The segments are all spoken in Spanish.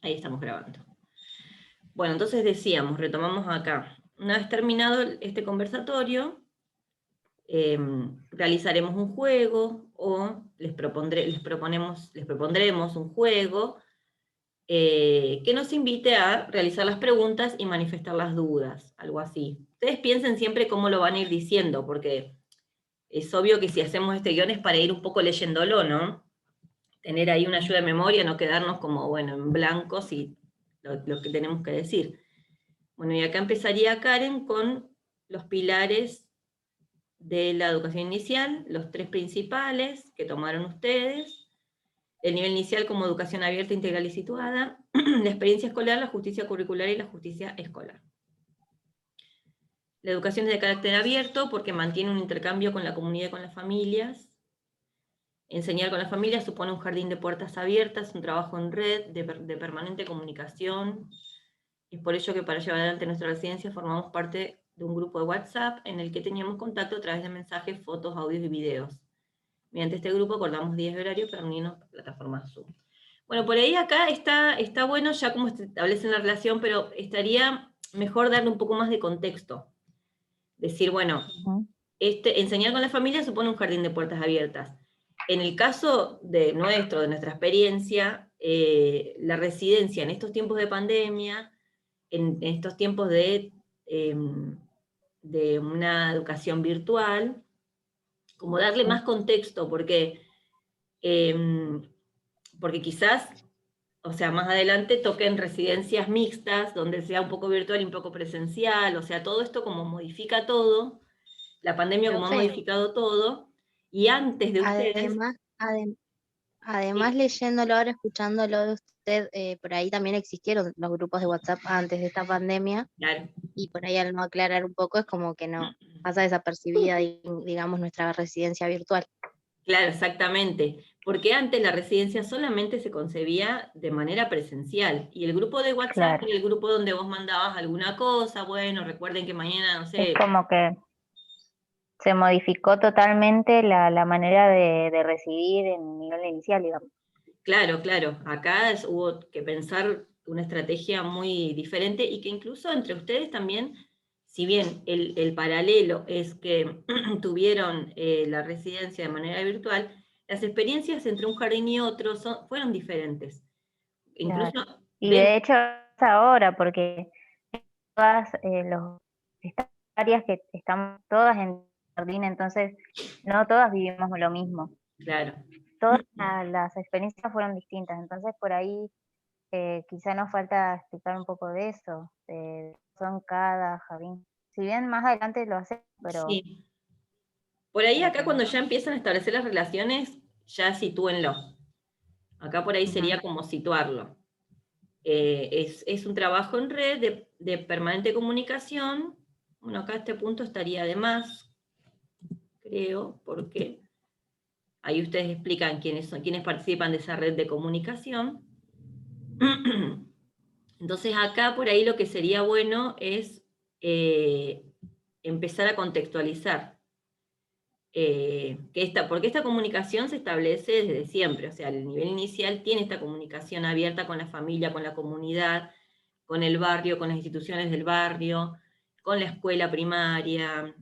Ahí estamos grabando. Bueno, entonces decíamos, retomamos acá. Una vez terminado este conversatorio, realizaremos un juego o les propondremos un juego que nos invite a realizar las preguntas y manifestar las dudas, algo así. Ustedes piensen siempre cómo lo van a ir diciendo, porque es obvio que si hacemos este guión es para ir un poco leyéndolo, ¿no? Tener ahí una ayuda de memoria, no quedarnos como, bueno, en blanco, si lo que tenemos que decir. Bueno, y acá empezaría Karen con los pilares de la educación inicial, los 3 principales que tomaron ustedes: el nivel inicial como educación abierta, integral y situada, la experiencia escolar, la justicia curricular y la justicia escolar. La educación es de carácter abierto porque mantiene un intercambio con la comunidad y con las familias. Enseñar con las familias supone un jardín de puertas abiertas, un trabajo en red, de permanente comunicación. Es por ello que para llevar adelante nuestra residencia formamos parte de un grupo de WhatsApp en el que teníamos contacto a través de mensajes, fotos, audios y videos. Mediante este grupo acordamos días y horarios para unirnos a la plataforma Zoom. Bueno, por ahí acá está bueno ya como establecen la relación, pero estaría mejor darle un poco más de contexto. Decir, bueno, enseñar con la familia supone un jardín de puertas abiertas. En el caso de nuestra experiencia, la residencia en estos tiempos de pandemia, en estos tiempos de una educación virtual, como darle más contexto, porque quizás, o sea, más adelante toquen residencias mixtas, donde sea un poco virtual y un poco presencial, o sea, todo esto como modifica todo, la pandemia como ha Profe, modificado todo, y antes de ustedes... además, además Sí, leyéndolo ahora, escuchándolo de usted, por ahí también existieron los grupos de WhatsApp antes de esta pandemia, claro, y por ahí al no aclarar un poco es como que no pasa desapercibida, digamos, nuestra residencia virtual. claro, exactamente, porque antes la residencia solamente se concebía de manera presencial, y el grupo de WhatsApp Claro, era el grupo donde vos mandabas alguna cosa, bueno, recuerden que mañana, no es sé... como que se modificó totalmente la manera de recibir en nivel inicial, digamos. Claro, claro. Acá hubo que pensar una estrategia muy diferente y que incluso entre ustedes también, si bien el paralelo es que tuvieron la residencia de manera virtual, las experiencias entre un jardín y otro fueron diferentes. Claro. Incluso Y de hecho es ahora, porque todas estas áreas que estamos todas en jardín, entonces no todas vivimos lo mismo. claro. Todas las experiencias fueron distintas, entonces por ahí quizá nos falta explicar un poco de eso, son cada jardín. Si bien más adelante lo hacemos, pero Sí. Por ahí acá eh, cuando ya empiezan a establecer las relaciones, ya sitúenlo. Acá por ahí ujú, sería como situarlo. Es un trabajo en red de permanente comunicación. Bueno, acá a este punto estaría de más, creo, porque ahí ustedes explican quiénes participan de esa red de comunicación. Entonces acá por ahí lo que sería bueno es eh, empezar a contextualizar. Porque esta comunicación se establece desde siempre, o sea, el nivel inicial tiene esta comunicación abierta con la familia, con la comunidad, con el barrio, con las instituciones del barrio, con la escuela primaria,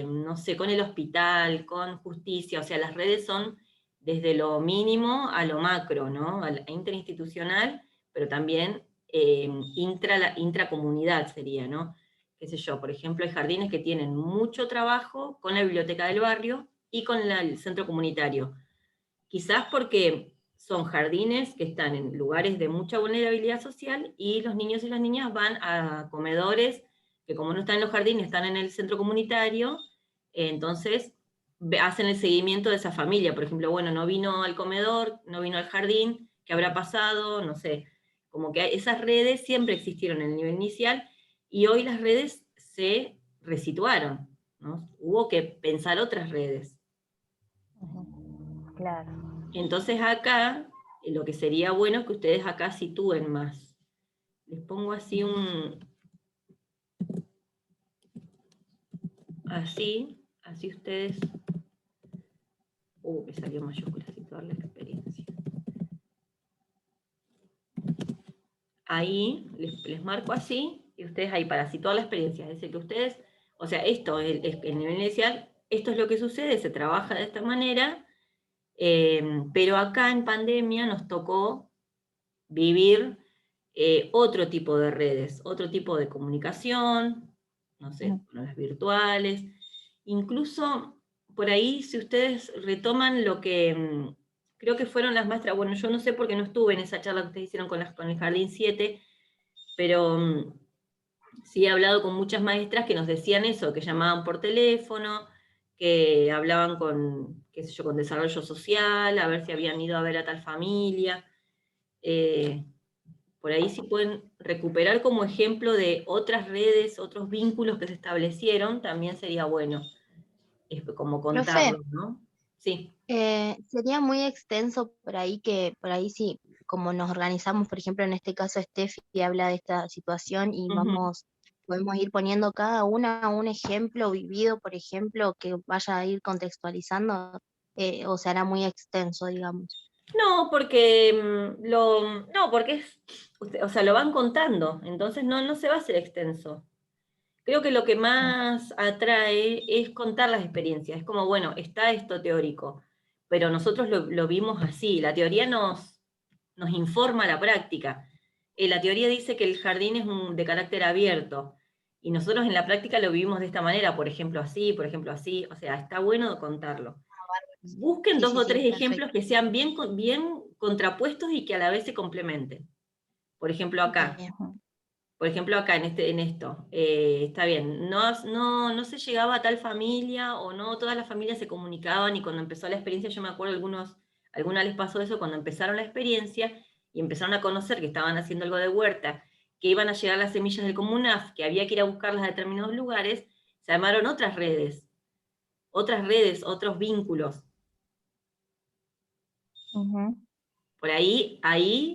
no sé, con el hospital, con justicia, o sea, las redes son desde lo mínimo a lo macro, ¿no? A interinstitucional, pero también intracomunidad sería, ¿no? Qué sé yo, por ejemplo, hay jardines que tienen mucho trabajo con la biblioteca del barrio y con el centro comunitario. Quizás porque son jardines que están en lugares de mucha vulnerabilidad social y los niños y las niñas van a comedores que como no están en los jardines, están en el centro comunitario, entonces hacen el seguimiento de esa familia. Por ejemplo, bueno, no vino al comedor, no vino al jardín, ¿qué habrá pasado? No sé. Como que esas redes siempre existieron en el nivel inicial y hoy las redes se resituaron, ¿no? Hubo que pensar otras redes. ujú, claro. Entonces acá, lo que sería bueno es que ustedes acá sitúen más. Les pongo así así ustedes... me salió mayúscula, situar la experiencia. ahí, les marco así, y ustedes ahí para situar la experiencia, es decir, que ustedes, o sea, esto, el nivel inicial, esto es lo que sucede, se trabaja de esta manera, pero acá en pandemia nos tocó vivir otro tipo de redes, otro tipo de comunicación, no sé, con las virtuales, incluso por ahí si ustedes retoman lo que creo que fueron las maestras, bueno, yo no sé porque no estuve en esa charla que ustedes hicieron con el Jardín 7, pero sí he hablado con muchas maestras que nos decían eso, que llamaban por teléfono, que hablaban con, qué sé yo, con desarrollo social, a ver si habían ido a ver a tal familia. Por ahí sí pueden recuperar como ejemplo de otras redes, otros vínculos que se establecieron, también sería bueno, es como Profe, contarlo, ¿no? Sí. sería muy extenso por ahí que, por ahí sí, como nos organizamos, por ejemplo, en este caso Steffi habla de esta situación y Ujú. podemos ir poniendo cada una un ejemplo vivido, por ejemplo, que vaya a ir contextualizando, o será muy extenso, digamos. No, porque no, porque es, o sea, lo van contando, entonces no se va a hacer extenso. Creo que lo que más atrae es contar las experiencias. Es como, bueno, está esto teórico, pero nosotros lo vimos así. La teoría nos informa la práctica. La teoría dice que el jardín es de carácter abierto, y nosotros en la práctica lo vivimos de esta manera, por ejemplo así, por ejemplo así. O sea, está bueno contarlo. Busquen Sí, dos sí, o sí, tres ejemplos perfecto. que sean bien contrapuestos y que a la vez se complementen. Por ejemplo, acá. Bien. Por ejemplo, acá en esto, está bien, no se llegaba a tal familia o no todas las familias se comunicaban y cuando empezó la experiencia, yo me acuerdo alguna les pasó eso cuando empezaron la experiencia y empezaron a conocer que estaban haciendo algo de huerta, que iban a llegar las semillas del Comunaf, que había que ir a buscarlas a determinados lugares, se armaron otras redes, otros vínculos. Ujú. Por ahí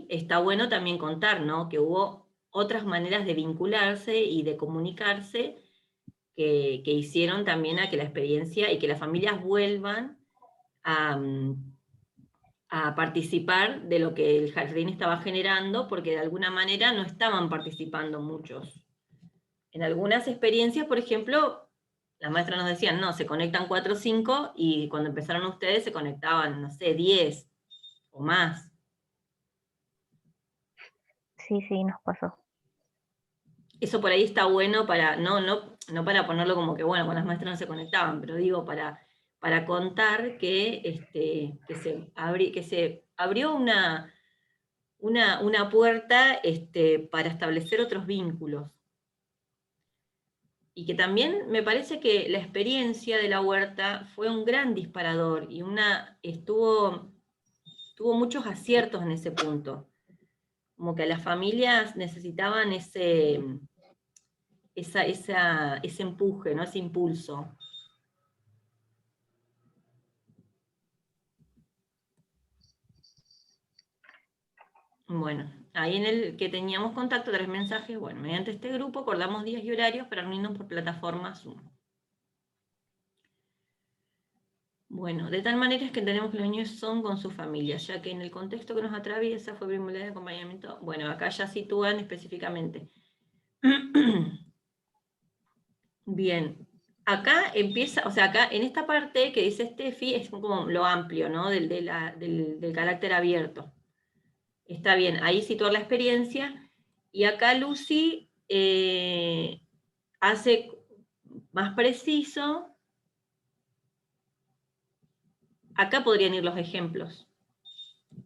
está bueno también contar, ¿no? Que hubo otras maneras de vincularse y de comunicarse que hicieron también a que la experiencia y que las familias vuelvan a, a participar de lo que el jardín estaba generando, porque de alguna manera no estaban participando muchos. En algunas experiencias, por ejemplo, las maestras nos decían, no, se conectan 4 o 5, y cuando empezaron ustedes se conectaban, no sé, 10 o más. Sí, sí, nos pasó. Eso por ahí está bueno para, no para ponerlo como que, bueno, con las maestras no se conectaban, pero digo, para contar que se abrió una puerta para establecer otros vínculos. Y que también me parece que la experiencia de la huerta fue un gran disparador y tuvo muchos aciertos en ese punto. Como que las familias necesitaban ese empuje, ¿no? Ese impulso. Bueno, ahí en el que teníamos contacto, 3 mensajes, bueno, mediante este grupo acordamos días y horarios para reunirnos por plataforma Zoom. Bueno, de tal manera es que entendemos que los niños son con sus familias, ya que en el contexto que nos atraviesa fue primordial de acompañamiento. Bueno, acá ya sitúan específicamente. Bien, acá empieza, o sea, acá en esta parte que dice Steffi es como lo amplio, ¿no? Del carácter abierto. Está bien, ahí situar la experiencia. Y acá Lucy hace más preciso. Acá podrían ir los ejemplos.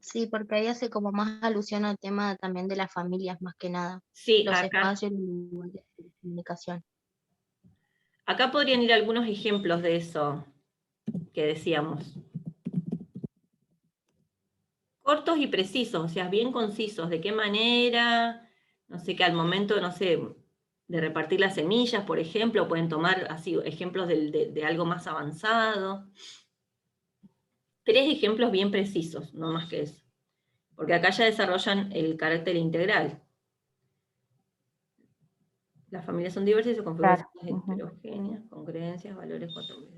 Sí, porque ahí hace como más alusión al tema también de las familias, más que nada, Sí, los acá. espacios y los lugares de comunicación. Acá podrían ir algunos ejemplos de eso que decíamos. Cortos y precisos, o sea, bien concisos. ¿De qué manera? No sé, que al momento, no sé, de repartir las semillas, por ejemplo, pueden tomar así ejemplos de algo más avanzado. 3 ejemplos bien precisos, no más que eso. Porque acá ya desarrollan el carácter integral. Las familias son diversas y su Claro. configuración es Ujú. heterogénea, con creencias, valores, costumbres.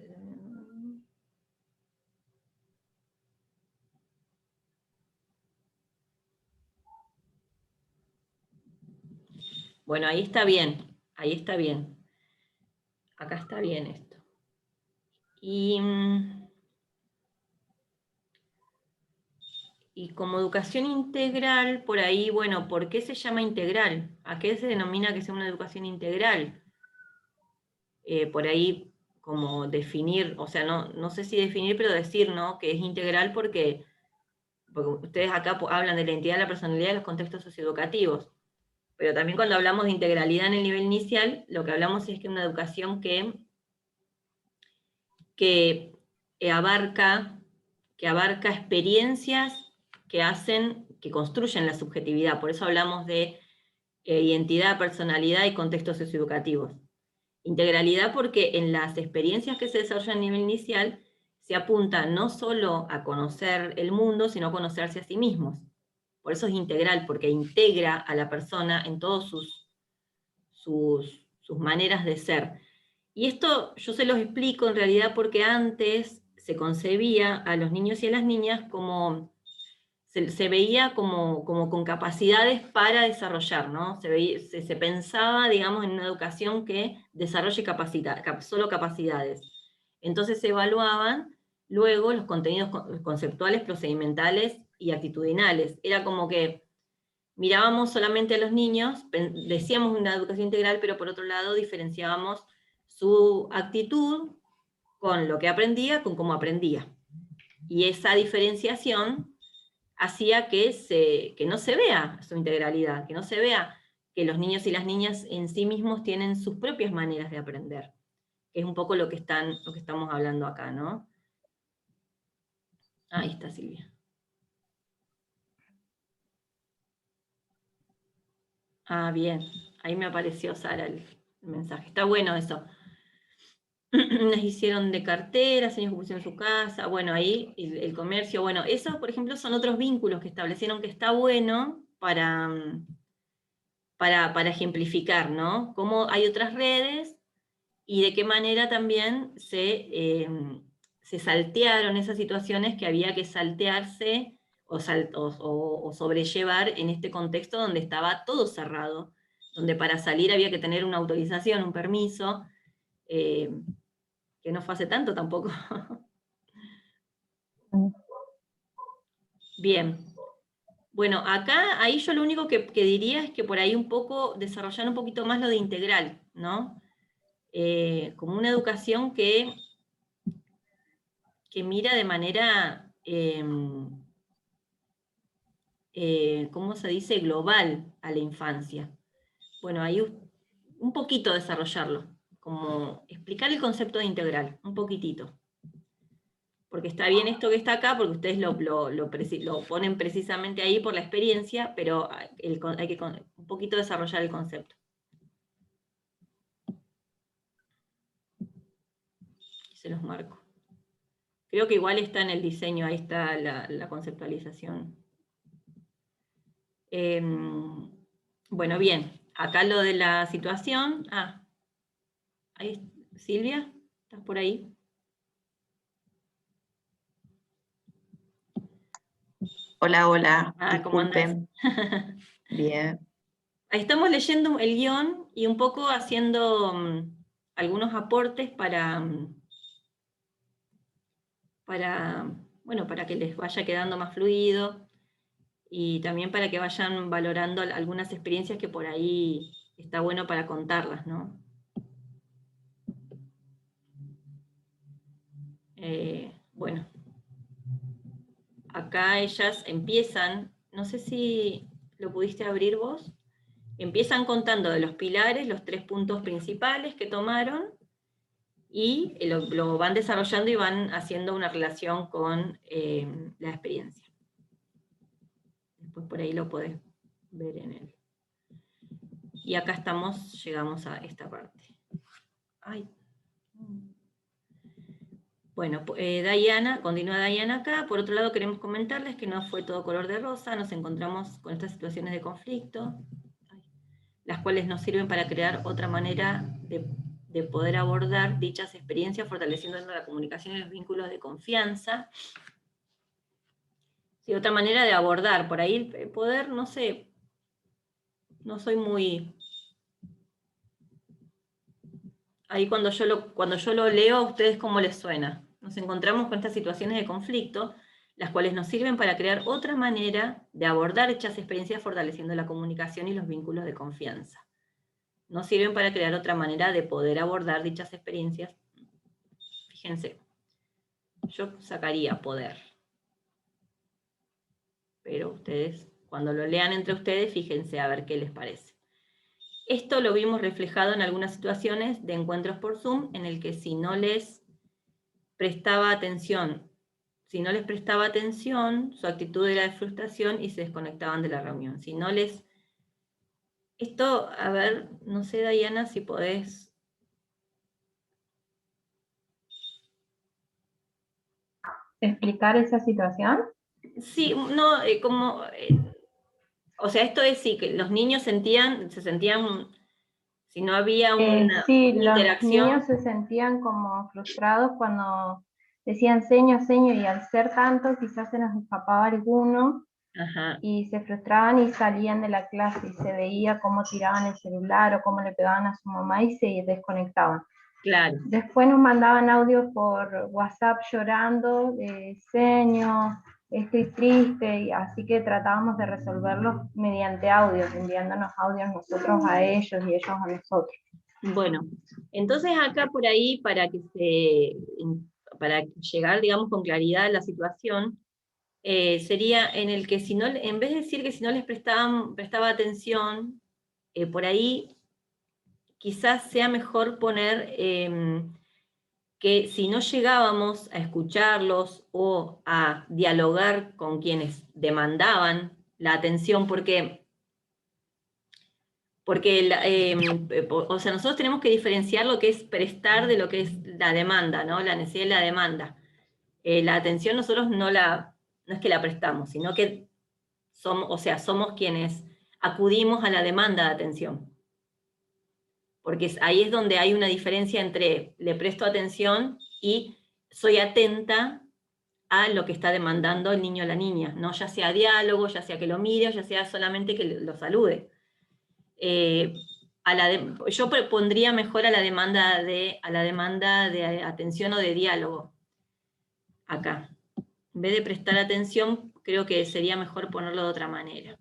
Bueno, ahí está bien, ahí está bien. Acá está bien esto. Y como educación integral, por ahí, bueno, ¿por qué se llama integral? ¿A qué se denomina que sea una educación integral? Por ahí, como definir, o sea, no sé si definir, pero decir, ¿no? Que es integral porque ustedes acá hablan de la identidad de la personalidad de los contextos socioeducativos. Pero también cuando hablamos de integralidad en el nivel inicial, lo que hablamos es que una educación que abarca experiencias que construyen la subjetividad. Por eso hablamos de identidad, personalidad y contextos socioeducativos. Integralidad porque en las experiencias que se desarrollan a nivel inicial se apunta no solo a conocer el mundo, sino a conocerse a sí mismos. Por eso es integral, porque integra a la persona en todas sus maneras de ser. Y esto yo se los explico en realidad porque antes se concebía a los niños y a las niñas como, se veía como con capacidades para desarrollar, ¿no? Se pensaba, digamos, en una educación que desarrolle solo capacidades. Entonces se evaluaban luego los contenidos conceptuales, procedimentales y actitudinales. Era como que mirábamos solamente a los niños, decíamos una educación integral, pero por otro lado diferenciábamos su actitud con lo que aprendía, con cómo aprendía. Y esa diferenciación hacía que no se vea su integralidad, que no se vea que los niños y las niñas en sí mismos tienen sus propias maneras de aprender, que es un poco lo que estamos hablando acá, ¿no? Ahí está Silvia. Ah, bien, ahí me apareció Sara el mensaje. Está bueno eso. Las hicieron de carteras, años que pusieron en su casa, bueno, ahí el comercio, bueno, esos, por ejemplo, son otros vínculos que establecieron que está bueno para ejemplificar, ¿no? Cómo hay otras redes y de qué manera también se saltearon esas situaciones que había que saltearse o sobrellevar en este contexto donde estaba todo cerrado, donde para salir había que tener una autorización, un permiso, que no fue hace tanto tampoco. Bien. Bueno, acá, ahí yo lo único que diría es que por ahí un poco, desarrollar un poquito más lo de integral, ¿no? Como una educación que mira de manera, ¿cómo se dice?, global a la infancia. Bueno, ahí un poquito desarrollarlo, como explicar el concepto de integral, un poquitito. Porque está bien esto que está acá, porque ustedes lo ponen precisamente ahí por la experiencia, pero hay que un poquito desarrollar el concepto. Se los marco. Creo que igual está en el diseño, ahí está la conceptualización. Bueno, bien, acá lo de la situación. Ah, ahí, Silvia, ¿estás por ahí? Hola, hola, Ah, ¿cómo andás? disculpen. Bien. Ahí estamos leyendo el guión y un poco haciendo algunos aportes bueno, para que les vaya quedando más fluido y también para que vayan valorando algunas experiencias que por ahí está bueno para contarlas, ¿no? Bueno, acá ellas empiezan, no sé si lo pudiste abrir vos, empiezan contando de los pilares, los 3 puntos principales que tomaron, y lo van desarrollando y van haciendo una relación con la experiencia. Después por ahí lo podés ver en él. Y acá llegamos a esta parte. Ay. Bueno, Diana, continúa Diana acá. Por otro lado, queremos comentarles que no fue todo color de rosa, nos encontramos con estas situaciones de conflicto, las cuales nos sirven para crear otra manera de poder abordar dichas experiencias, fortaleciendo la comunicación y los vínculos de confianza. Sí, otra manera de abordar, por ahí el poder, no sé, no soy muy ahí cuando yo lo leo, ¿a ustedes cómo les suena? Nos encontramos con estas situaciones de conflicto, las cuales nos sirven para crear otra manera de abordar dichas experiencias fortaleciendo la comunicación y los vínculos de confianza. Nos sirven para crear otra manera de poder abordar dichas experiencias. Fíjense, yo sacaría poder. Pero ustedes, cuando lo lean entre ustedes, fíjense a ver qué les parece. Esto lo vimos reflejado en algunas situaciones de encuentros por Zoom, en el que si no les prestaba atención, su actitud era de frustración y se desconectaban de la reunión. Si no les... Esto, a ver, no sé, Diana, si podés... ¿Explicar esa situación? Sí, no, o sea, esto es sí, que los niños se sentían, si no había una Sí, los interacción... niños se sentían como frustrados cuando decían seño, seño, y al ser tanto quizás se nos escapaba alguno, Ajá. y se frustraban y salían de la clase, y se veía cómo tiraban el celular o cómo le pegaban a su mamá y se desconectaban. Claro. Después nos mandaban audios por WhatsApp llorando, seño, estoy triste, y así que tratábamos de resolverlos mediante audios, enviándonos audios nosotros a ellos y ellos a nosotros. Bueno, entonces acá por ahí, para llegar, digamos, con claridad a la situación, sería en el que en vez de decir que si no les prestaba atención, por ahí quizás sea mejor poner que si no llegábamos a escucharlos o a dialogar con quienes demandaban la atención, porque o sea, nosotros tenemos que diferenciar lo que es prestar de lo que es la demanda, ¿no? La necesidad y la demanda. La atención nosotros no es que la prestamos, sino que somos quienes acudimos a la demanda de atención. Porque ahí es donde hay una diferencia entre le presto atención y soy atenta a lo que está demandando el niño o la niña, ¿no? Ya sea diálogo, ya sea que lo mire, o ya sea solamente que lo salude. Yo pondría mejor a la demanda de atención o de diálogo acá. En vez de prestar atención, creo que sería mejor ponerlo de otra manera.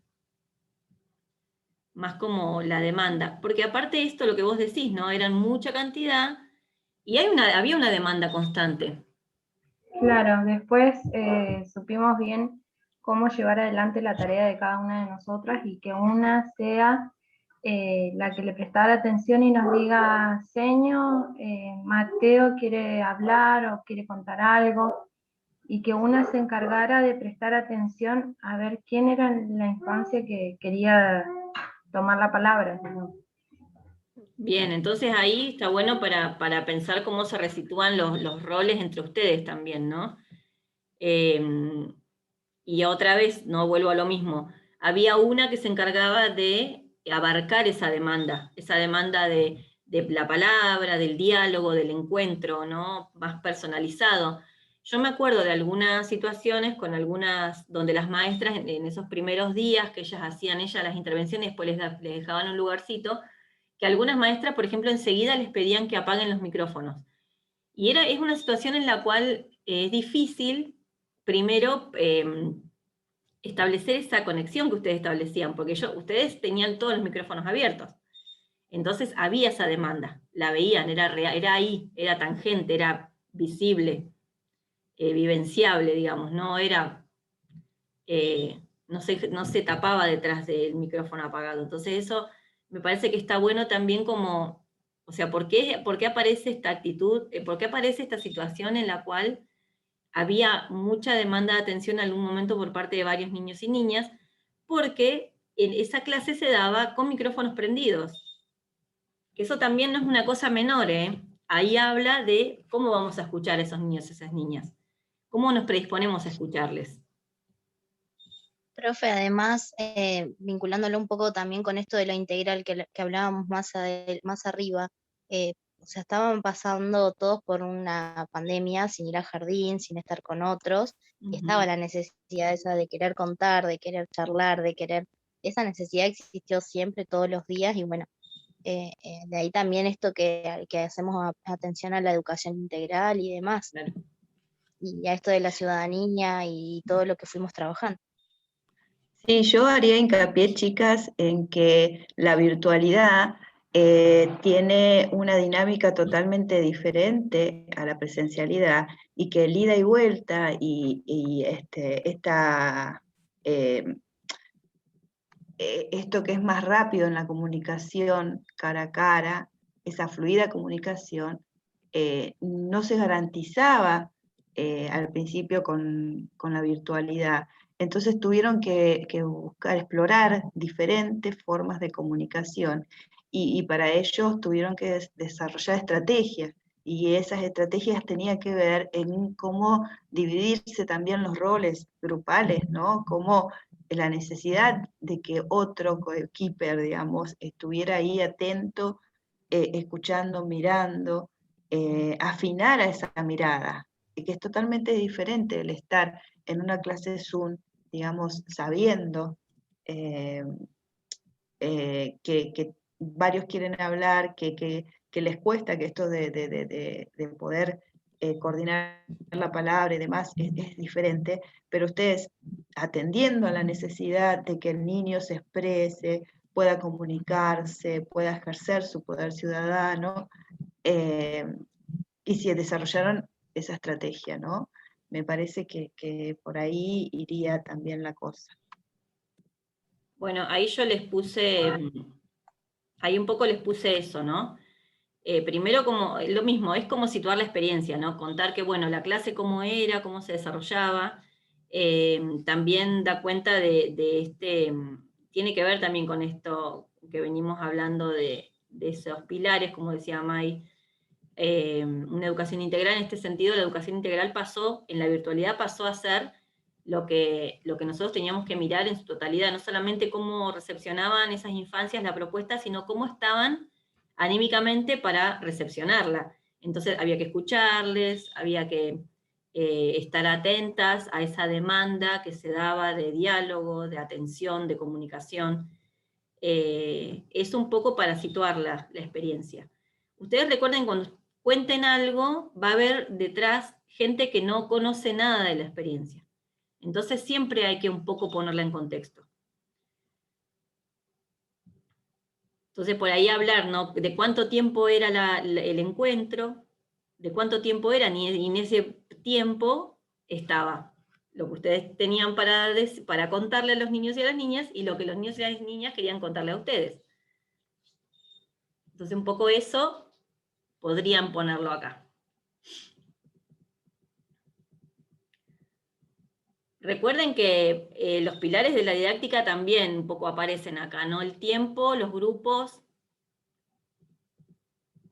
Más como la demanda. Porque aparte de esto, lo que vos decís, ¿no? Eran mucha cantidad y había una demanda constante. Claro, después supimos bien cómo llevar adelante la tarea de cada una de nosotras y que una sea la que le prestara atención y nos diga, señor, Mateo quiere hablar o quiere contar algo, y que una se encargara de prestar atención a ver quién era la infancia que quería tomar la palabra, ¿no? Bien, entonces ahí está bueno para pensar cómo se resitúan los roles entre ustedes también, ¿no? Y otra vez, no vuelvo a lo mismo, había una que se encargaba de abarcar esa demanda de la palabra, del diálogo, del encuentro, ¿no? Más personalizado. Yo me acuerdo de algunas situaciones donde las maestras en esos primeros días que ellas hacían las intervenciones, después les dejaban un lugarcito, que algunas maestras, por ejemplo, enseguida les pedían que apaguen los micrófonos. Y es una situación en la cual es difícil, primero, establecer esa conexión que ustedes establecían, porque ustedes tenían todos los micrófonos abiertos. Entonces había esa demanda, la veían, era ahí, era tangente, era visible, vivenciable, digamos, no era, no se tapaba detrás del micrófono apagado. Entonces eso me parece que está bueno también como, o sea, ¿por qué aparece esta actitud, por qué aparece esta situación en la cual había mucha demanda de atención en algún momento por parte de varios niños y niñas? Porque en esa clase se daba con micrófonos prendidos. Que eso también no es una cosa menor, ¿eh? Ahí habla de cómo vamos a escuchar a esos niños y esas niñas. ¿Cómo nos predisponemos a escucharles? Profe, además, vinculándolo un poco también con esto de lo integral que hablábamos más arriba, o sea, estaban pasando todos por una pandemia, sin ir al jardín, sin estar con otros, y estaba la necesidad esa de querer contar, de querer charlar, esa necesidad existió siempre, todos los días, y bueno, De ahí también esto que hacemos atención a la educación integral y demás, Claro. y a esto de la ciudadanía y todo lo que fuimos trabajando. Sí, yo haría hincapié, chicas, en que la virtualidad tiene una dinámica totalmente diferente a la presencialidad y que el ida y vuelta eh, esto que es más rápido en la comunicación cara a cara, esa fluida comunicación, no se garantizaba al principio con la virtualidad. Entonces tuvieron que buscar, explorar diferentes formas de comunicación y para ellos tuvieron que desarrollar estrategias y esas estrategias tenían que ver en cómo dividirse también los roles grupales, ¿no? Cómo la necesidad de que otro keeper, digamos, estuviera ahí atento, escuchando, mirando, afinar a esa mirada, que es totalmente diferente el estar en una clase Zoom, digamos, sabiendo eh, que varios quieren hablar, que les cuesta, que esto de poder coordinar la palabra y demás es diferente, pero ustedes atendiendo a la necesidad de que el niño se exprese, pueda comunicarse, pueda ejercer su poder ciudadano, eh, y si desarrollaron esa estrategia, ¿no? Me parece que por ahí iría también la cosa. Bueno, ahí yo les puse, ahí un poco les puse eso, ¿no? Primero como, lo mismo, es como situar la experiencia, ¿no? Contar que, bueno, la clase cómo era, cómo se desarrollaba, también da cuenta tiene que ver también con esto que venimos hablando de esos pilares, como decía May, una educación integral. En este sentido, la educación integral en la virtualidad pasó a ser lo que nosotros teníamos que mirar en su totalidad, no solamente cómo recepcionaban esas infancias la propuesta, sino cómo estaban anímicamente para recepcionarla. Entonces había que escucharles, había que estar atentas a esa demanda que se daba de diálogo, de atención, de comunicación. Es un poco para situar la experiencia. Ustedes recuerden, cuando cuenten algo, va a haber detrás gente que no conoce nada de la experiencia. Entonces siempre hay que un poco ponerla en contexto. Entonces por ahí hablar, ¿no? De cuánto tiempo era el encuentro, de cuánto tiempo era, y en ese tiempo estaba lo que ustedes tenían para contarle a los niños y a las niñas, y lo que los niños y las niñas querían contarle a ustedes. Entonces un poco eso podrían ponerlo acá. Recuerden que los pilares de la didáctica también un poco aparecen acá, ¿no? El tiempo, los grupos,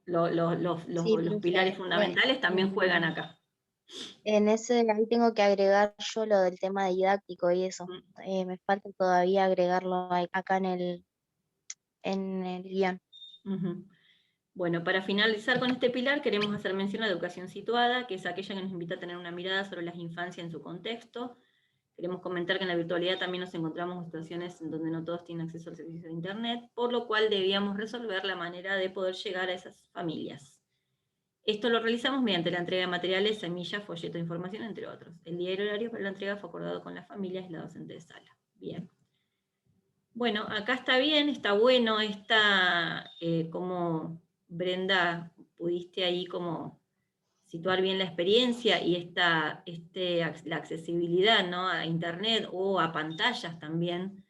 Sí, los profe, pilares fundamentales también juegan en, acá. en ese, ahí tengo que agregar yo lo del tema didáctico y eso. Me falta todavía agregarlo acá en el guión. Uh-huh. Bueno, para finalizar con este pilar, queremos hacer mención a la educación situada, que es aquella que nos invita a tener una mirada sobre las infancias en su contexto. Queremos comentar que en la virtualidad también nos encontramos en situaciones en donde no todos tienen acceso al servicio de Internet, por lo cual debíamos resolver la manera de poder llegar a esas familias. Esto lo realizamos mediante la entrega de materiales, semillas, folletos de información, entre otros. El día y el horario para la entrega fue acordado con las familias y la docente de sala. Bien. Bueno, acá está bien, está bueno, como Brenda, pudiste ahí como situar bien la experiencia y la accesibilidad, ¿no? A Internet o a pantallas también.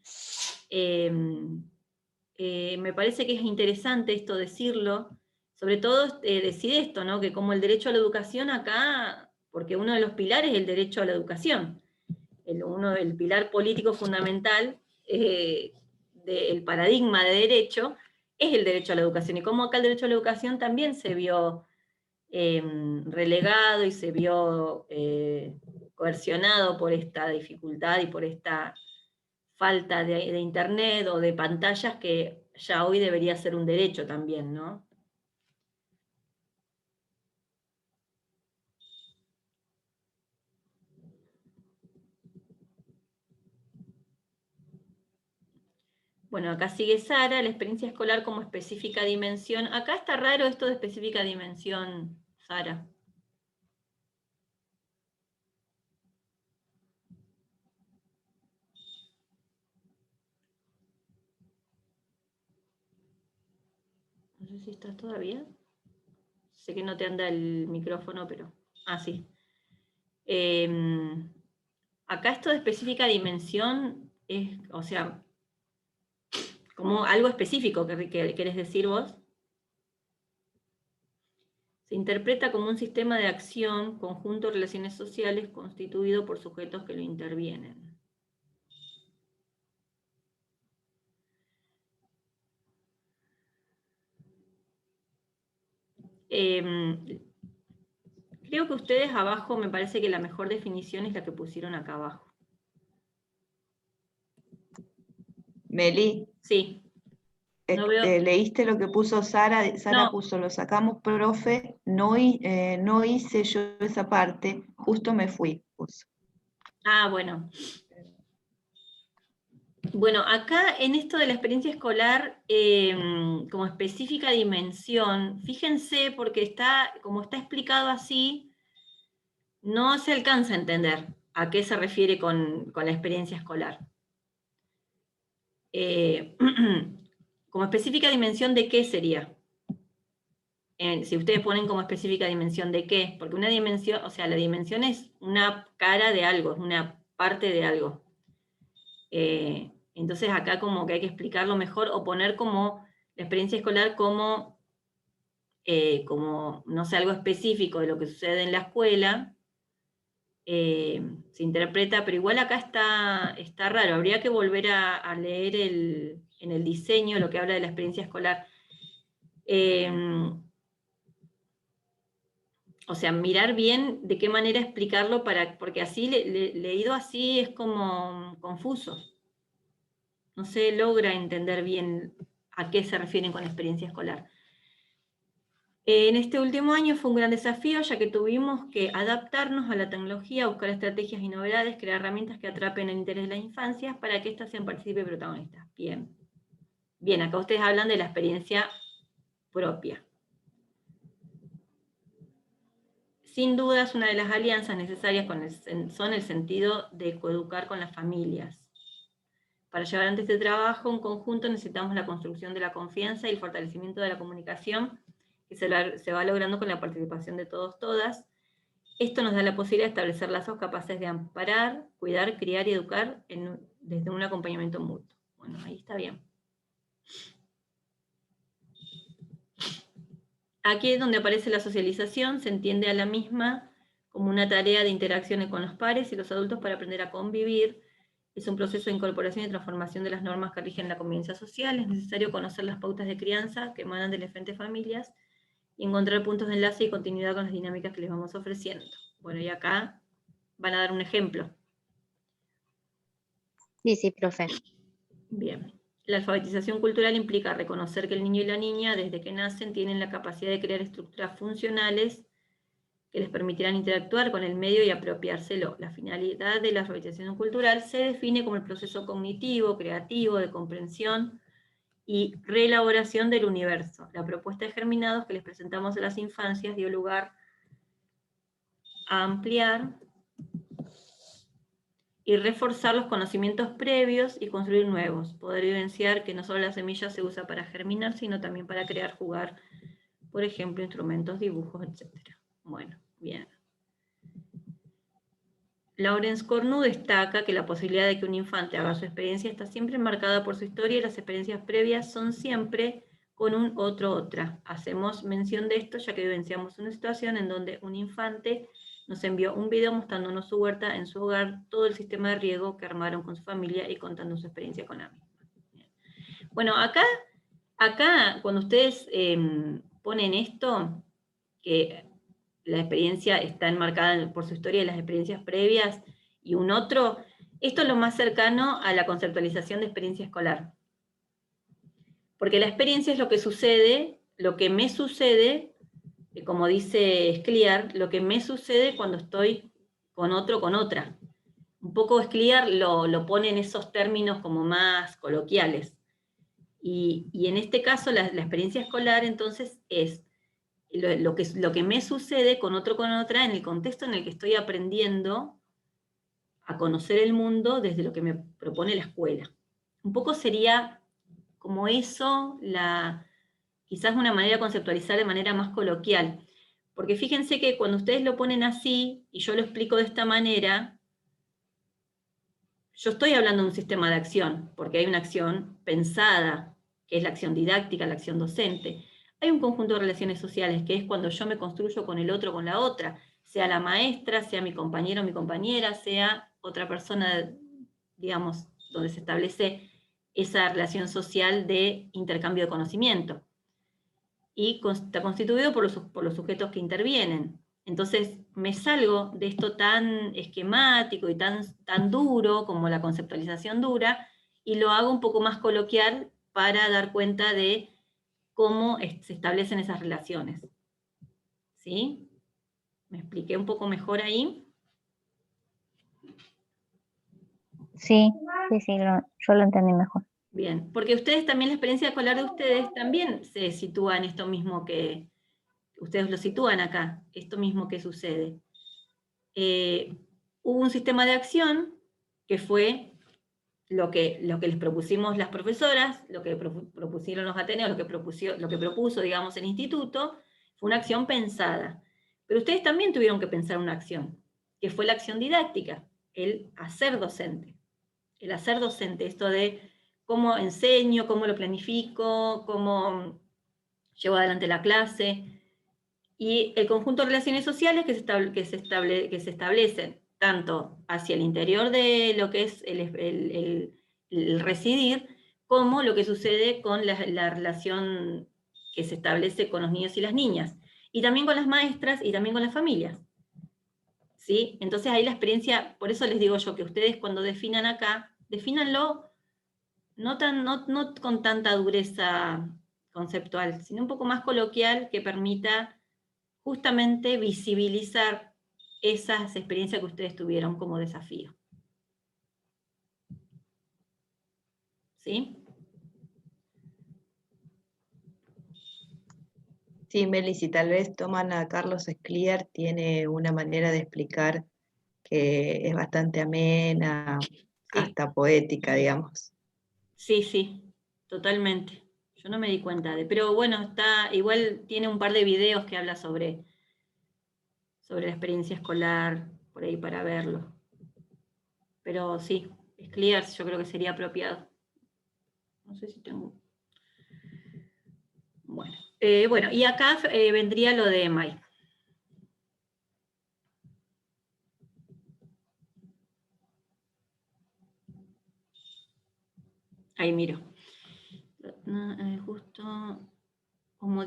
Me parece que es interesante esto decirlo, sobre todo decir esto, ¿no? Que como el derecho a la educación acá, porque uno de los pilares es el derecho a la educación, el pilar político fundamental del paradigma de derecho es el derecho a la educación, y como acá el derecho a la educación también se vio relegado y se vio coercionado por esta dificultad y por esta falta de internet o de pantallas, que ya hoy debería ser un derecho también, ¿no? Bueno, acá sigue Sara, la experiencia escolar como específica dimensión. Acá está raro esto de específica dimensión, Sara. No sé si estás todavía. Sé que no te anda el micrófono, pero... Ah, sí. Acá esto de específica dimensión es, o sea, como algo específico que querés decir vos. Se interpreta como un sistema de acción, conjunto de relaciones sociales constituido por sujetos que lo intervienen. Creo que ustedes abajo, me parece que la mejor definición es la que pusieron acá abajo. Meli, Sí. No veo... ¿leíste lo que puso Sara? Sara No. puso, lo sacamos, profe, no hice yo esa parte, justo me fui, puso. Ah, bueno. Bueno, acá en esto de la experiencia escolar, como específica dimensión, fíjense porque como está explicado así, no se alcanza a entender a qué se refiere con la experiencia escolar. Como específica dimensión, ¿de qué sería? Si ustedes ponen como específica dimensión, ¿de qué? Porque una dimensión, o sea, la dimensión es una cara de algo, es una parte de algo. Entonces acá como que hay que explicarlo mejor o poner como la experiencia escolar como, no sé, algo específico de lo que sucede en la escuela, se interpreta, pero igual acá está raro, habría que volver a leer en el diseño lo que habla de la experiencia escolar. O sea, mirar bien de qué manera explicarlo, porque así, leído así, es como confuso. No se logra entender bien a qué se refieren con experiencia escolar. En este último año fue un gran desafío, ya que tuvimos que adaptarnos a la tecnología, buscar estrategias y novedades, crear herramientas que atrapen el interés de las infancias para que éstas sean partícipes y protagonistas. Bien. Bien, acá ustedes hablan de la experiencia propia. Sin dudas, una de las alianzas necesarias son el sentido de coeducar con las familias. Para llevar adelante este trabajo en conjunto necesitamos la construcción de la confianza y el fortalecimiento de la comunicación que se va logrando con la participación de todos, todas. Esto nos da la posibilidad de establecer lazos capaces de amparar, cuidar, criar y educar desde un acompañamiento mutuo. Bueno, ahí está bien. Aquí es donde aparece la socialización, se entiende a la misma como una tarea de interacciones con los pares y los adultos para aprender a convivir. Es un proceso de incorporación y transformación de las normas que rigen la convivencia social. Es necesario conocer las pautas de crianza que emanan de las diferentes familias y encontrar puntos de enlace y continuidad con las dinámicas que les vamos ofreciendo. Bueno, y acá van a dar un ejemplo. Sí, profe. Bien. La alfabetización cultural implica reconocer que el niño y la niña, desde que nacen, tienen la capacidad de crear estructuras funcionales que les permitirán interactuar con el medio y apropiárselo. La finalidad de la alfabetización cultural se define como el proceso cognitivo, creativo, de comprensión y reelaboración del universo. La propuesta de germinados que les presentamos a las infancias dio lugar a ampliar y reforzar los conocimientos previos y construir nuevos, poder vivenciar que no solo la semilla se usa para germinar, sino también para crear, jugar, por ejemplo, instrumentos, dibujos, etc. Bueno, bien. Laurence Cornu destaca que la posibilidad de que un infante haga su experiencia está siempre marcada por su historia y las experiencias previas son siempre con un otra. Hacemos mención de esto ya que vivenciamos una situación en donde un infante nos envió un video mostrándonos su huerta en su hogar, todo el sistema de riego que armaron con su familia y contando su experiencia con la misma. Bueno, acá cuando ustedes ponen esto, que la experiencia está enmarcada por su historia y las experiencias previas, y un otro, esto es lo más cercano a la conceptualización de experiencia escolar. Porque la experiencia es lo que sucede, lo que me sucede, como dice Scliar, lo que me sucede cuando estoy con otro, con otra. Un poco Scliar lo pone en esos términos como más coloquiales. Y en este caso la experiencia escolar entonces es lo que me sucede con otro con otra en el contexto en el que estoy aprendiendo a conocer el mundo desde lo que me propone la escuela. Un poco sería como eso, quizás una manera de conceptualizar de manera más coloquial. Porque fíjense que cuando ustedes lo ponen así, y yo lo explico de esta manera, yo estoy hablando de un sistema de acción, porque hay una acción pensada, que es la acción didáctica, la acción docente. Hay un conjunto de relaciones sociales, que es cuando yo me construyo con el otro, con la otra, sea la maestra, sea mi compañero o mi compañera, sea otra persona, digamos, donde se establece esa relación social de intercambio de conocimiento. Y está constituido por los sujetos que intervienen. Entonces, me salgo de esto tan esquemático y tan duro como la conceptualización dura, y lo hago un poco más coloquial para dar cuenta de cómo se establecen esas relaciones. ¿Sí? ¿Me expliqué un poco mejor ahí? Sí, yo lo entendí mejor. Bien, porque ustedes también, la experiencia escolar de ustedes también se sitúa en esto mismo que ustedes lo sitúan acá, esto mismo que sucede. Hubo un sistema de acción que fue lo que les propusimos las profesoras, lo que propusieron los ateneos, lo que propuso, digamos, el instituto, fue una acción pensada. Pero ustedes también tuvieron que pensar una acción, que fue la acción didáctica, el hacer docente. El hacer docente, esto de cómo enseño, cómo lo planifico, cómo llevo adelante la clase, y el conjunto de relaciones sociales que se establecen tanto hacia el interior de lo que es el residir, como lo que sucede con la relación que se establece con los niños y las niñas, y también con las maestras y también con las familias. ¿Sí? Entonces ahí la experiencia, por eso les digo yo que ustedes cuando definan acá, defínanlo no con tanta dureza conceptual, sino un poco más coloquial, que permita justamente visibilizar esas experiencias que ustedes tuvieron como desafío. ¿Sí? Sí, Meli, si tal vez toman a Carlos Scliar, tiene una manera de explicar que es bastante amena, Sí. hasta poética, digamos. Sí, sí, totalmente. Yo no me di cuenta pero bueno, igual tiene un par de videos que habla sobre la experiencia escolar, por ahí para verlo. Pero sí, Scliar yo creo que sería apropiado. No sé si tengo. Bueno, y acá vendría lo de May. Ahí miro. Justo como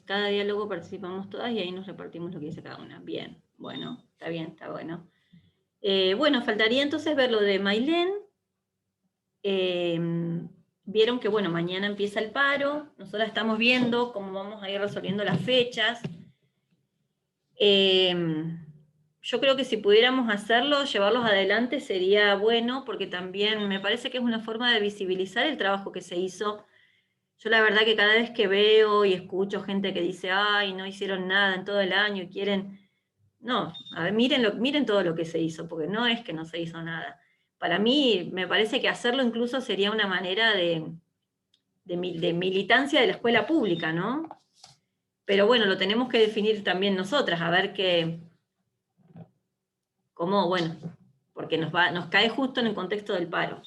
cada diálogo participamos todas y ahí nos repartimos lo que dice cada una. Bien, bueno, está bien, está bueno. Bueno, faltaría entonces ver lo de Mailén. Vieron que, bueno, mañana empieza el paro. Nosotros estamos viendo cómo vamos a ir resolviendo las fechas. Yo creo que si pudiéramos hacerlo, llevarlos adelante sería bueno, porque también me parece que es una forma de visibilizar el trabajo que se hizo. Yo la verdad que cada vez que veo y escucho gente que dice, ay, no hicieron nada en todo el año y quieren... No, a ver, miren todo lo que se hizo, porque no es que no se hizo nada. Para mí, me parece que hacerlo incluso sería una manera de militancia de la escuela pública, ¿no? Pero bueno, lo tenemos que definir también nosotras, a ver cómo, bueno, porque nos cae justo en el contexto del paro.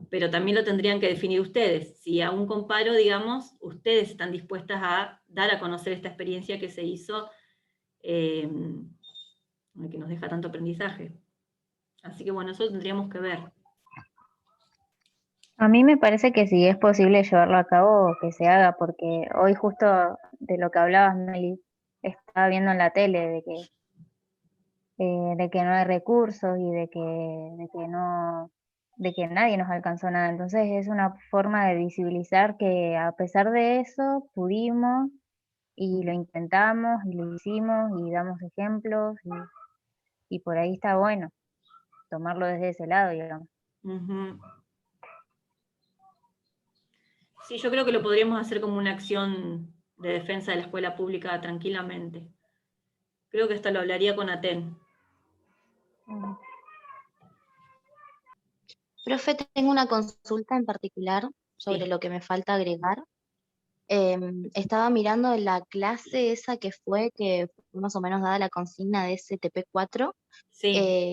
Pero también lo tendrían que definir ustedes. Si aún con paro, digamos, ustedes están dispuestas a dar a conocer esta experiencia que se hizo, que nos deja tanto aprendizaje. Así que bueno, eso tendríamos que ver. A mí me parece que si es posible llevarlo a cabo, que se haga, porque hoy justo de lo que hablabas, Meli, estaba viendo en la tele de que no hay recursos y de que nadie nos alcanzó nada. Entonces es una forma de visibilizar que a pesar de eso pudimos y lo intentamos y lo hicimos y damos ejemplos y por ahí está bueno tomarlo desde ese lado, digamos. Uh-huh. Sí, yo creo que lo podríamos hacer como una acción de defensa de la escuela pública tranquilamente. Creo que esto lo hablaría con Aten. Profe, tengo una consulta en particular sobre Sí, lo que me falta agregar. Estaba mirando la clase esa que fue más o menos dada la consigna de STP4, sí,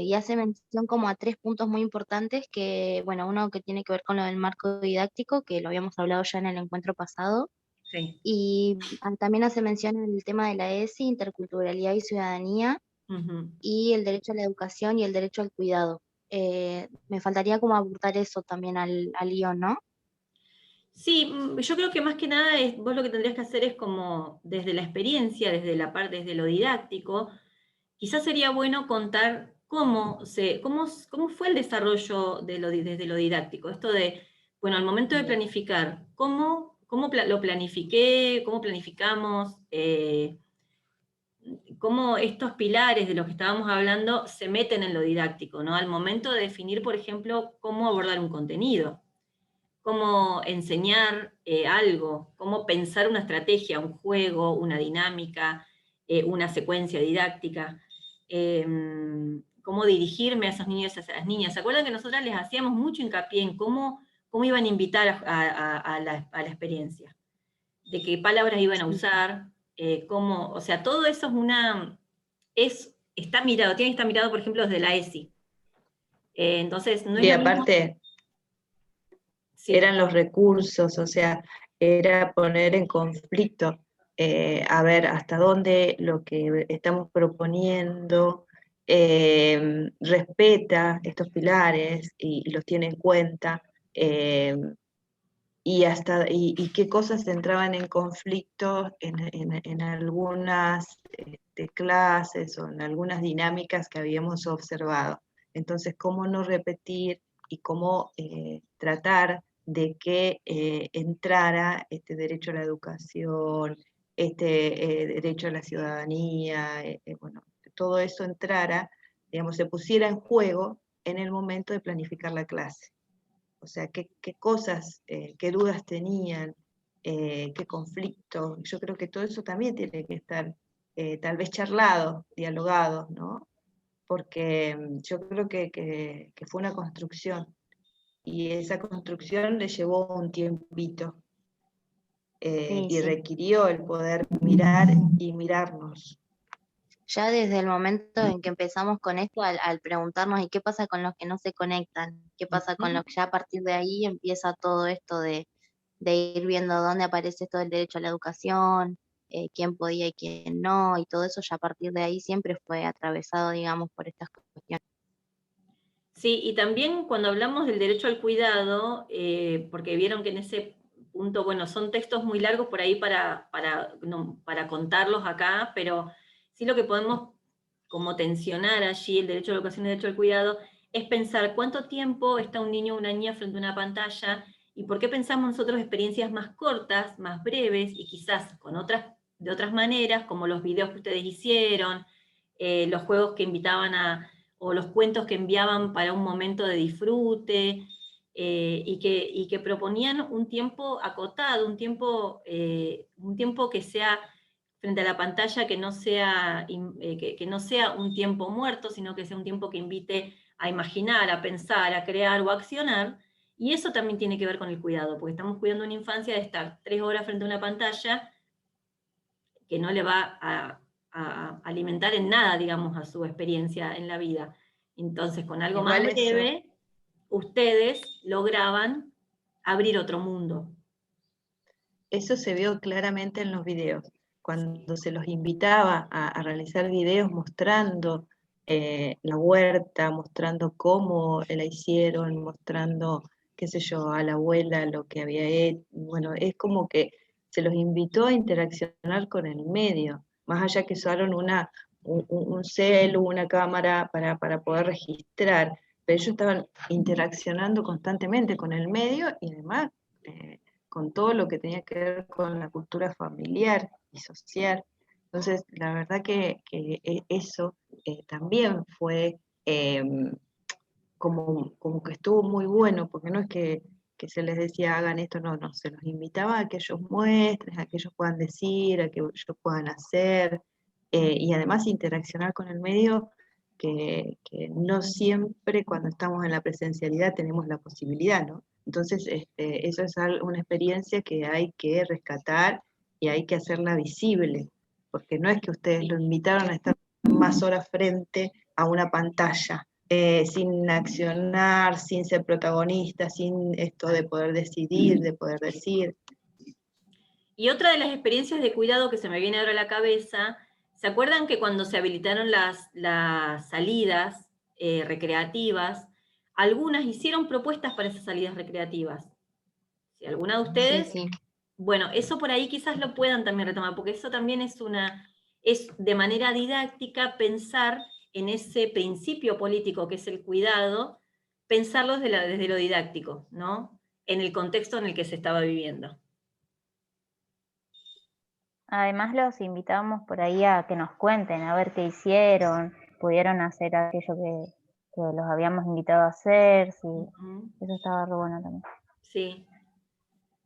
y hace mención como a 3 puntos muy importantes que, bueno, uno que tiene que ver con lo del marco didáctico, que lo habíamos hablado ya en el encuentro pasado, sí. y también hace mención el tema de la ESI, interculturalidad y ciudadanía, Ujú. y el derecho a la educación y el derecho al cuidado. Me faltaría como aportar eso también al guión, ¿no? Sí, yo creo que más que nada vos lo que tendrías que hacer es como desde la experiencia, desde la parte, desde lo didáctico, quizás sería bueno contar cómo fue el desarrollo desde lo didáctico. Esto de, bueno, al momento de planificar, lo planifiqué, cómo planificamos, cómo estos pilares de los que estábamos hablando se meten en lo didáctico, ¿no? Al momento de definir, por ejemplo, cómo abordar un contenido, cómo enseñar algo, cómo pensar una estrategia, un juego, una dinámica, una secuencia didáctica, cómo dirigirme a esos niños y a esas niñas. ¿Se acuerdan que nosotras les hacíamos mucho hincapié en cómo iban a invitar a la experiencia? De qué palabras iban a Sí, usar, o sea, todo eso está mirado, tiene que estar mirado, por ejemplo, desde la ESI. Entonces, no es Y lo mismo, aparte, sí, eran los recursos, o sea, era poner en conflicto, a ver hasta dónde lo que estamos proponiendo respeta estos pilares y los tiene en cuenta, eh, y qué cosas entraban en conflicto en algunas clases o en algunas dinámicas que habíamos observado. Entonces, cómo no repetir y cómo tratar de que entrara este derecho a la educación, este derecho a la ciudadanía, bueno, todo eso entrara, digamos, se pusiera en juego en el momento de planificar la clase. O sea, qué cosas, qué dudas tenían, qué conflictos. Yo creo que todo eso también tiene que estar tal vez charlado, dialogado, ¿no? Porque yo creo que fue una construcción y esa construcción le llevó un tiempito sí, y sí. requirió el poder mirar y mirarnos. Ya desde el momento en que empezamos con esto, al preguntarnos, ¿y qué pasa con los que no se conectan? ¿Qué pasa con Ujú. los que ya a partir de ahí empieza todo esto de ir viendo dónde aparece esto del derecho a la educación, quién podía y quién no, y todo eso ya a partir de ahí siempre fue atravesado, digamos, por estas cuestiones. sí, y también cuando hablamos del derecho al cuidado, porque vieron que en ese punto, bueno, son textos muy largos por ahí para contarlos acá, pero sí lo que podemos como tensionar allí, el derecho a la educación y el derecho al cuidado, es pensar cuánto tiempo está un niño o una niña frente a una pantalla y por qué pensamos nosotros experiencias más cortas, más breves y quizás de otras maneras, como los videos que ustedes hicieron, los juegos que invitaban o los cuentos que enviaban para un momento de disfrute, y que proponían un tiempo acotado, un tiempo que sea frente a la pantalla, que no sea un tiempo muerto, sino que sea un tiempo que invite a imaginar, a pensar, a crear o a accionar. Y eso también tiene que ver con el cuidado, porque estamos cuidando a una infancia de estar 3 horas frente a una pantalla que no le va a alimentar en nada, digamos, a su experiencia en la vida. Entonces, con algo más Igual breve, ustedes lograban abrir otro mundo. eso se vio claramente en los videos, cuando se los invitaba a realizar videos mostrando la huerta, mostrando cómo la hicieron, mostrando, qué sé yo, a la abuela lo que había hecho. Bueno, es como que se los invitó a interaccionar con el medio, más allá que usaron un celu, una cámara para poder registrar, pero ellos estaban interaccionando constantemente con el medio y además con todo lo que tenía que ver con la cultura familiar y social. Entonces, la verdad que eso también fue como que estuvo muy bueno, porque no es que que se les decía hagan esto, no, se los invitaba a que ellos muestren, a que ellos puedan decir, a que ellos puedan hacer, y además interaccionar con el medio, que no siempre cuando estamos en la presencialidad tenemos la posibilidad, ¿no? Entonces, eso es una experiencia que hay que rescatar y hay que hacerla visible, porque no es que ustedes lo invitaron a estar más horas frente a una pantalla, sin accionar, sin ser protagonistas, sin esto de poder decidir, de poder decir. Y otra de las experiencias de cuidado que se me viene ahora a la cabeza, ¿se acuerdan que cuando se habilitaron las salidas recreativas, algunas hicieron propuestas para esas salidas recreativas? Si alguna de ustedes, Sí. bueno, eso por ahí quizás lo puedan también retomar, porque eso también es de manera didáctica pensar en ese principio político que es el cuidado, pensarlo desde lo didáctico, ¿no? En el contexto en el que se estaba viviendo. Además los invitamos por ahí a que nos cuenten, a ver qué hicieron, pudieron hacer aquello que los habíamos invitado a hacer, sí. Eso estaba re bueno también. Sí.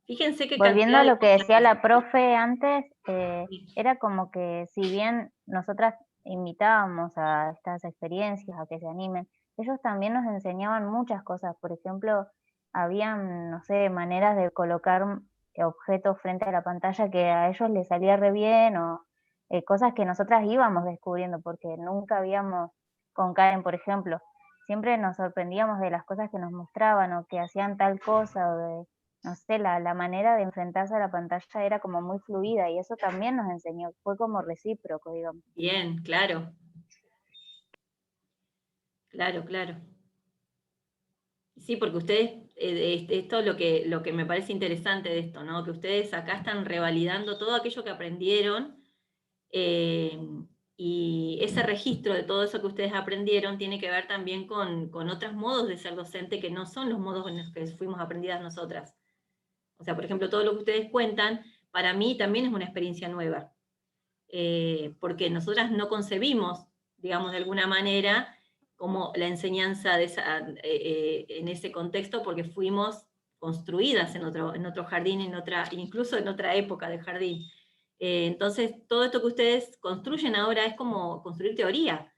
Fíjense que volviendo a lo que decía la profe antes, Sí. era como que si bien nosotras invitábamos a estas experiencias, a que se animen, ellos también nos enseñaban muchas cosas. Por ejemplo, habían, no sé, maneras de colocar objetos frente a la pantalla que a ellos les salía re bien, o cosas que nosotras íbamos descubriendo, porque nunca habíamos, con Karen, por ejemplo, siempre nos sorprendíamos de las cosas que nos mostraban, o que hacían tal cosa, o de, no sé, la manera de enfrentarse a la pantalla era como muy fluida, y eso también nos enseñó, fue como recíproco, digamos. Bien, claro. Claro. Sí, porque ustedes, esto es lo que me parece interesante de esto, ¿no? Que ustedes acá están revalidando todo aquello que aprendieron, y ese registro de todo eso que ustedes aprendieron tiene que ver también con otros modos de ser docente que no son los modos en los que fuimos aprendidas nosotras. O sea, por ejemplo, todo lo que ustedes cuentan, para mí también es una experiencia nueva, porque nosotras no concebimos, digamos, de alguna manera, como la enseñanza en ese contexto, porque fuimos construidas en otro jardín, incluso en otra época del jardín. Entonces, todo esto que ustedes construyen ahora es como construir teoría.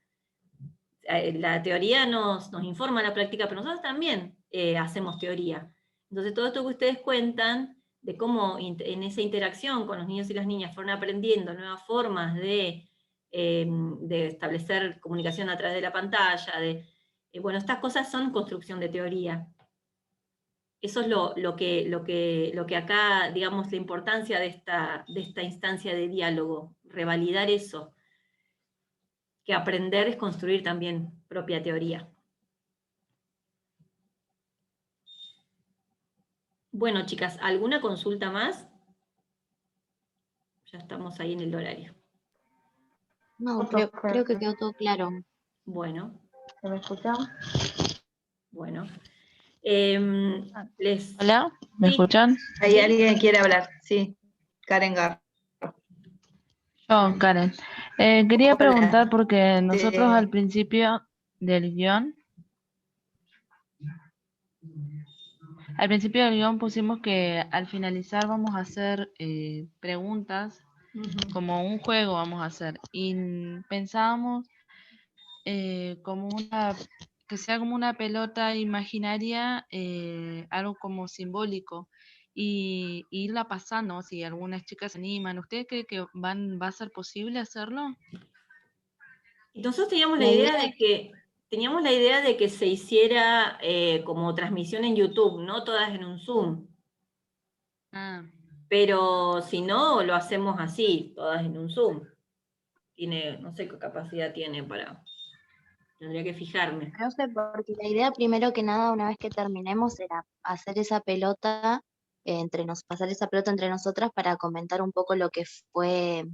La teoría nos informa la práctica, pero nosotros también hacemos teoría. Entonces, todo esto que ustedes cuentan, de cómo en esa interacción con los niños y las niñas fueron aprendiendo nuevas formas de establecer comunicación a través de la pantalla, bueno, estas cosas son construcción de teoría. Eso es lo que acá, digamos, la importancia de esta instancia de diálogo, revalidar eso, que aprender es construir también propia teoría. Bueno, chicas, ¿alguna consulta más? Ya estamos ahí en el horario. No, creo que quedó todo claro. Bueno. ¿Se me escucha? Bueno. Hola, ¿me escuchan? ¿Hay alguien que quiere hablar? Sí, Karen Garro. Yo, Karen. Quería Hola. preguntar porque nosotros al principio del guión, pusimos que al finalizar vamos a hacer preguntas, como un juego vamos a hacer, y pensábamos que sea como una pelota imaginaria, algo como simbólico, y irla pasando, si algunas chicas se animan. ¿Ustedes creen que va a ser posible hacerlo? Nosotros teníamos la idea de que se hiciera como transmisión en YouTube, no todas en un Zoom. Ah. Pero si no, lo hacemos así, todas en un Zoom. No sé qué capacidad tiene tendría que fijarme. No sé, porque la idea primero que nada, una vez que terminemos, era hacer esa pelota pasar esa pelota entre nosotras para comentar un poco lo que fue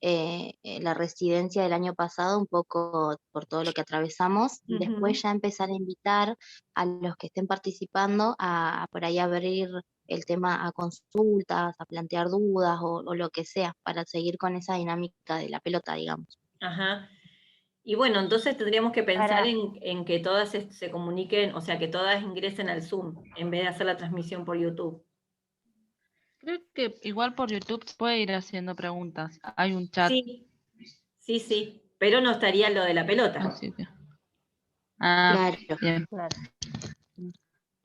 la residencia del año pasado, un poco por todo lo que atravesamos, y después ya empezar a invitar a los que estén participando a por ahí abrir el tema a consultas, a plantear dudas o lo que sea, para seguir con esa dinámica de la pelota, digamos. Ajá. Y bueno, entonces tendríamos que pensar Para- en que todas se comuniquen, o sea, que todas ingresen al Zoom, en vez de hacer la transmisión por YouTube. Creo que igual por YouTube se puede ir haciendo preguntas. Hay un chat, Sí, sí, pero no estaría lo de la pelota. así que. Ah, Claro. bien. claro.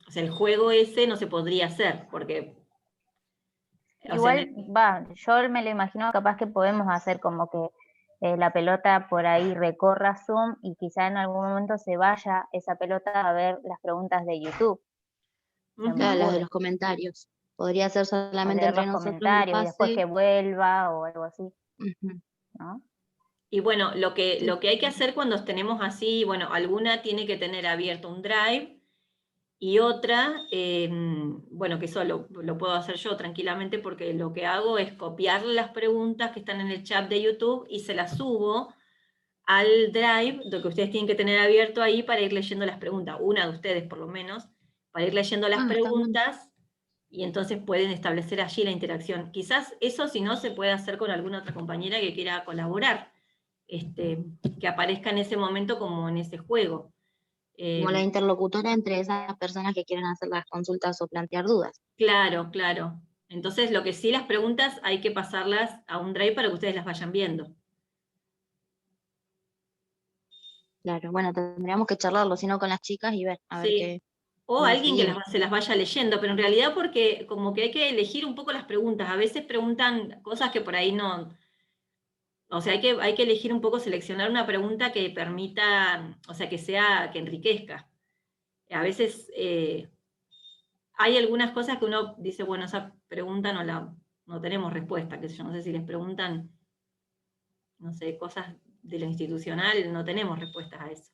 O sea, el juego ese no se podría hacer, porque... o sea, Igual, yo me lo imagino capaz que podemos hacer como que la pelota por ahí recorra Zoom y quizá en algún momento se vaya esa pelota a ver las preguntas de YouTube. Se me Claro, las de ocurre. los comentarios. Podría ser O solamente leer entre los nosotros el comentarios y después pase. que vuelva o algo así, Ujú. ¿no? Y bueno, lo que Sí. hay que hacer cuando tenemos así, bueno, alguna tiene que tener abierto un Drive y otra, bueno, que eso lo puedo hacer yo tranquilamente porque lo que hago es copiar las preguntas que están en el chat de YouTube y se las subo al Drive, lo que ustedes tienen que tener abierto ahí para ir leyendo las preguntas, una de ustedes por lo menos, para ir leyendo las Está bueno. preguntas y entonces pueden establecer allí la interacción. Quizás eso, si no, se puede hacer con alguna otra compañera que quiera colaborar, que aparezca en ese momento como en ese juego. Como la interlocutora entre esas personas que quieren hacer las consultas o plantear dudas. Claro, claro. Entonces, lo que sí, las preguntas hay que pasarlas a un Drive para que ustedes las vayan viendo. Claro, bueno, tendríamos que charlarlo, sino con las chicas y ver, a ver Sí. O cómo alguien que seguimos. se las vaya leyendo, pero en realidad porque como que hay que elegir un poco las preguntas. A veces preguntan cosas que por ahí no... O sea, hay que elegir un poco, seleccionar una pregunta que permita, o sea, que enriquezca. A veces hay algunas cosas que uno dice, bueno, esa pregunta no tenemos respuesta, que yo no sé si les preguntan, no sé, cosas de lo institucional, no tenemos respuestas a eso.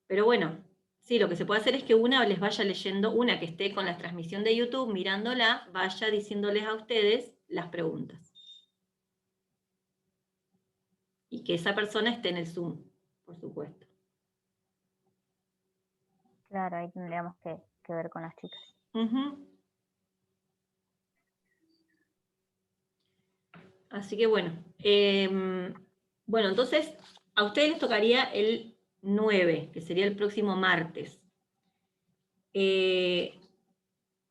Pero bueno, sí, lo que se puede hacer es que una les vaya leyendo, una que esté con la transmisión de YouTube, mirándola, vaya diciéndoles a ustedes las preguntas. Y que esa persona esté en el Zoom, por supuesto. Claro, ahí tendríamos que ver con las chicas. Ujú. Así que bueno. Bueno, entonces a ustedes les tocaría el 9, que sería el próximo martes.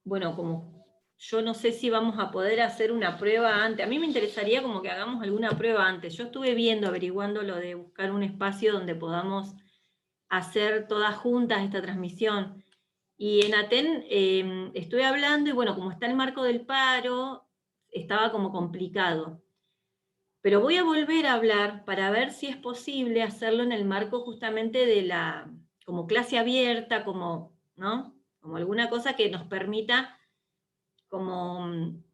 Bueno, como yo no sé si vamos a poder hacer una prueba antes. A mí me interesaría como que hagamos alguna prueba antes. Yo estuve viendo, averiguando lo de buscar un espacio donde podamos hacer todas juntas esta transmisión. Y en Aten estuve hablando y bueno, como está el marco del paro, estaba como complicado. Pero voy a volver a hablar para ver si es posible hacerlo en el marco justamente de como clase abierta, como, ¿no? Como alguna cosa que nos permita como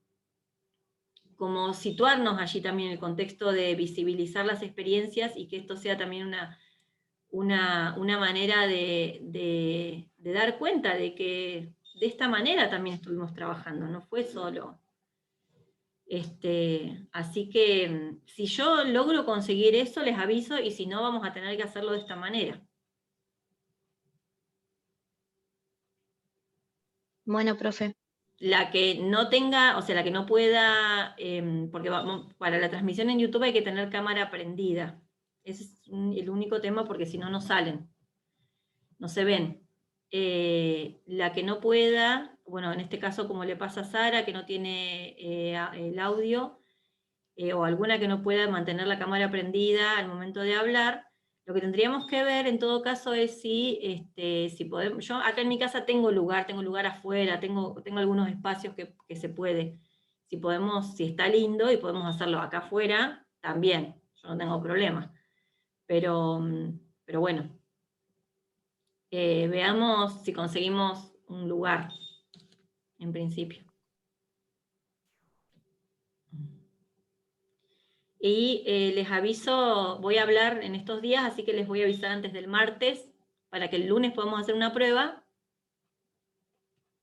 situarnos allí también en el contexto de visibilizar las experiencias y que esto sea también una manera de dar cuenta de que de esta manera también estuvimos trabajando, no fue solo. Así que si yo logro conseguir eso, les aviso, y si no, vamos a tener que hacerlo de esta manera. Bueno, profe. La que no tenga, o sea, la que no pueda, porque para la transmisión en YouTube hay que tener cámara prendida. Ese es el único tema, porque si no, no salen, no se ven. La que no pueda, bueno, en este caso como le pasa a Sara, que no tiene el audio, o alguna que no pueda mantener la cámara prendida al momento de hablar, lo que tendríamos que ver en todo caso es si podemos. Yo acá en mi casa tengo lugar afuera, tengo algunos espacios que se puede. Si podemos, si está lindo y podemos hacerlo acá afuera, también, yo no tengo problema. Pero bueno, veamos si conseguimos un lugar, en principio. Y les aviso, voy a hablar en estos días, así que les voy a avisar antes del martes, para que el lunes podamos hacer una prueba,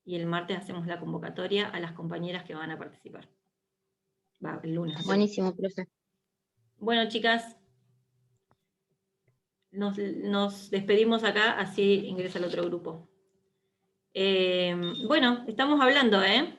y el martes hacemos la convocatoria a las compañeras que van a participar. El lunes. Buenísimo, profe. Bueno, chicas, nos despedimos acá, así ingresa el otro grupo. Bueno, estamos hablando, ¿eh?